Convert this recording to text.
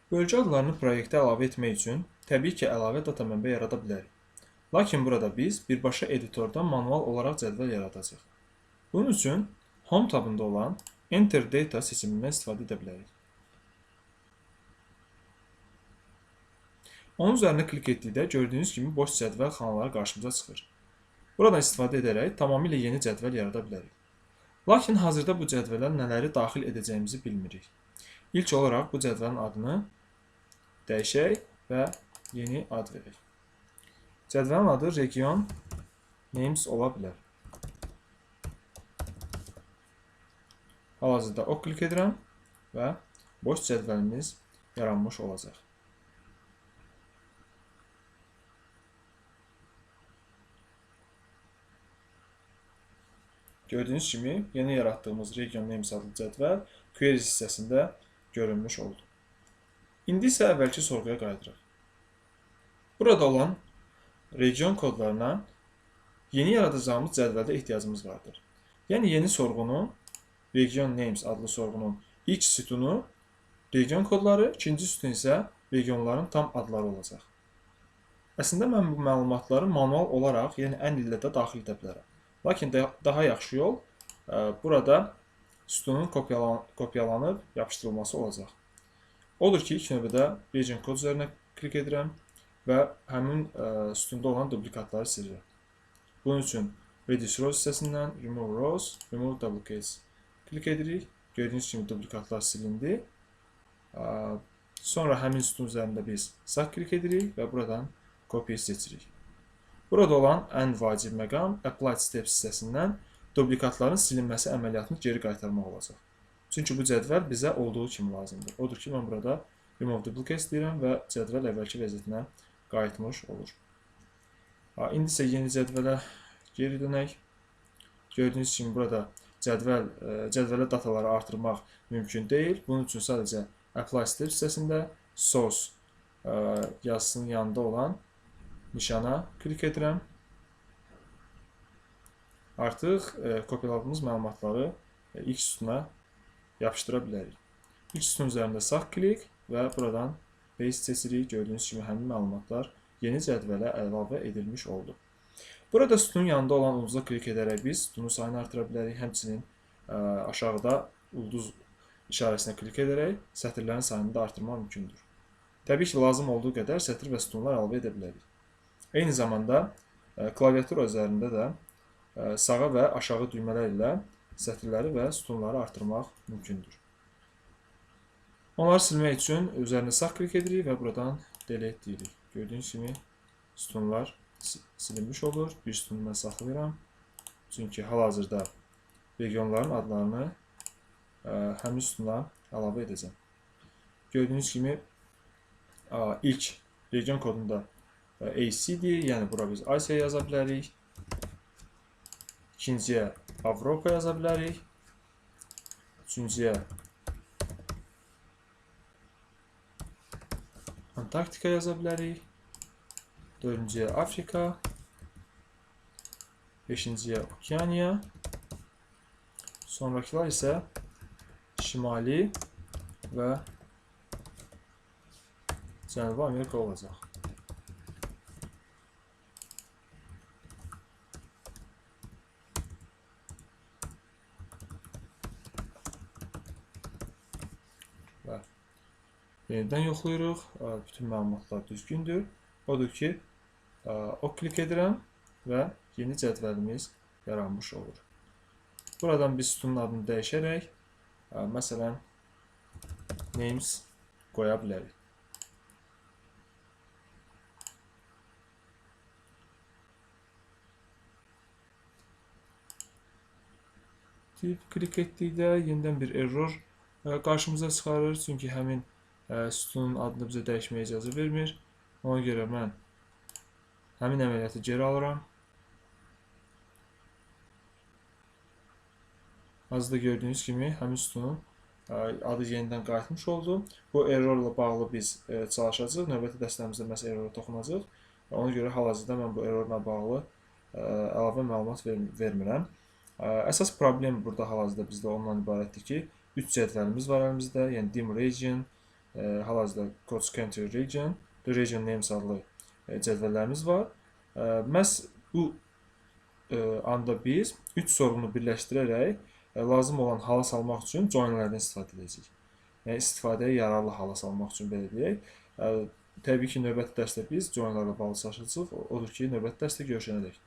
Bölgə adlarını proyektə əlavə etmək üçün təbii ki, əlavə data mənbə yarada bilərik. Lakin burada biz birbaşa editordan manual olaraq cədvəl yaradacağıq. Bunun üçün Home tabında olan Enter Data seçimindən istifadə edə bilərik. Onun üzərində klik etdikdə gördüyünüz kimi boş cədvəl xanaları qarşımıza çıxır. Buradan istifadə edərək tamamilə yeni cədvəl yarada bilərik. Lakin hazırda bu cədvələ nələri daxil edəcəyimizi bilmirik. İlk olaraq bu cədvəlin adını dəyişək və yeni ad verək. Cədvəlin adı Region Names ola bilər. Hal-hazırda o klik edirəm və boş cədvəlimiz yaranmış olacaq. Gördüyünüz kimi yeni yaratdığımız Region Names adlı cədvəl Queries hissəsində görünmüş oldu. İndi isə əvvəlki sorğuya qayıdırıq. Burada olan region kodlarına yeni yaradacağımız cədvəldə ehtiyacımız vardır. Yəni yeni sorğunun Region Names adlı sorğunun ilk sütunu region kodları, ikinci sütun isə regionların tam adları olacaq. Əslində mən bu məlumatları manual olaraq, yəni ən illə də daxil edə bilərəm. Lakin daha yaxşı yol burada sütunun kopyalanıb yapışdırılması olacaq. Odur ki, ilk növbədə region kod üzərinə klik edirəm və həmin sütunda olan duplikatları silirəm. Bunun üçün Reduce Rows hissəsindən Remove Rows, Remove Duplicates klik edirik. Gördüyünüz kimi duplikatlar silindi. Sonra həmin sütun üzərində biz sağ klik edirik və buradan Copy seçirik. Burada olan ən vacib məqam Applied Steps hissəsindən duplikatların silinməsi əməliyyatını geri qaytarmaq olacaq. Çünki bu cədvəl bizə olduğu kimi lazımdır. Odur ki, mən burada Remove Duplicates deyirəm və cədvəl əvvəlki vəziyyətinə qayıtmış olur. İndi isə yeni cədvələ geri dönək. Gördüyünüz kimi burada cədvələ dataları artırmaq mümkün deyil. Bunun üçün sadəcə Apply Steps hissəsində Source yazısının yanında olan nişana klik edirəm. Artıq kopyaladığımız məlumatları ilk sütuna yapışdıra bilərik. İlk sütun üzərində sağ klik və buradan Paste seçirik. Gördüyünüz kimi həmin məlumatlar yeni cədvələ əlavə edilmiş oldu. Burada sütunun yanında olan ulduza klik edərək biz sütunun sayını artıra bilərik. Həmçinin aşağıda ulduz işarəsinə klik edərək sətirlərin sayını da artırmaq mümkündür. Təbii ki, lazım olduğu qədər sətir və sütunlar əlavə edə bilərik. Eyni zamanda klaviatura üzərində də sağa və aşağı düymələr ilə sətirləri və sütunları artırmaq mümkündür. Onları silmək üçün üzərinə sağ klik edirik və buradan Delete deyirik. Gördüyünüz kimi sütunlar silinmiş olur. Bir sütunu mən saxlayıram. Çünki hal-hazırda regionların adlarını həmin sütuna əlavə edəcəm. Gördüyünüz kimi ilk region kodunda ACD, yəni bura biz Asiya yaza bilərik. İkinciyə Avropa yaza bilərik. Üçüncüyə Antarktika yaza bilərik. Dördüncüyə Afrika. Beşinciyə Okeaniya. Sonrakılar isə Şimali və Cənubi Amerika olacaq. Yenidən yoxlayırıq. Bütün məlumatlar düzgündür. Odur ki, o klik edirəm və yeni cədvəlimiz yaranmış olur. Buradan biz sütunun adını dəyişərək, məsələn, Names qoya bilərik. Klik etdikdə yenidən bir error qarşımıza çıxarır. Çünki həmin sütunun adını bizə dəyişməyə icazə vermir. Ona görə mən həmin əməliyyatı geri alıram. Hazırda gördüyünüz kimi həmin sütunun adı yenidən qayıtmış oldu. Bu errorla bağlı biz çalışacağıq. Növbəti dəstəmizdə məhz errora toxunacaq. Ona görə hal-hazırda mən bu errorla bağlı əlavə məlumat vermirəm. Əsas problem burada hal-hazırda bizdə ondan ibarətdir ki, 3 cədvəlimiz var əlimizdə. Yəni Dim Region, hal-hazırda Codes Country Region, The Region Names adlı cədvəllərimiz var. Məhz bu anda biz 3 sorunu birləşdirərək lazım olan hala salmaq üçün joinlərdən istifadə edəcəyik. Yəni istifadəyə yararlı hala salmaq üçün belə deyək. Təbii ki, növbəti dərsdə biz joinlərlə bağlı çalışacağıq. Odur ki, növbəti dərsdə görüşənədək.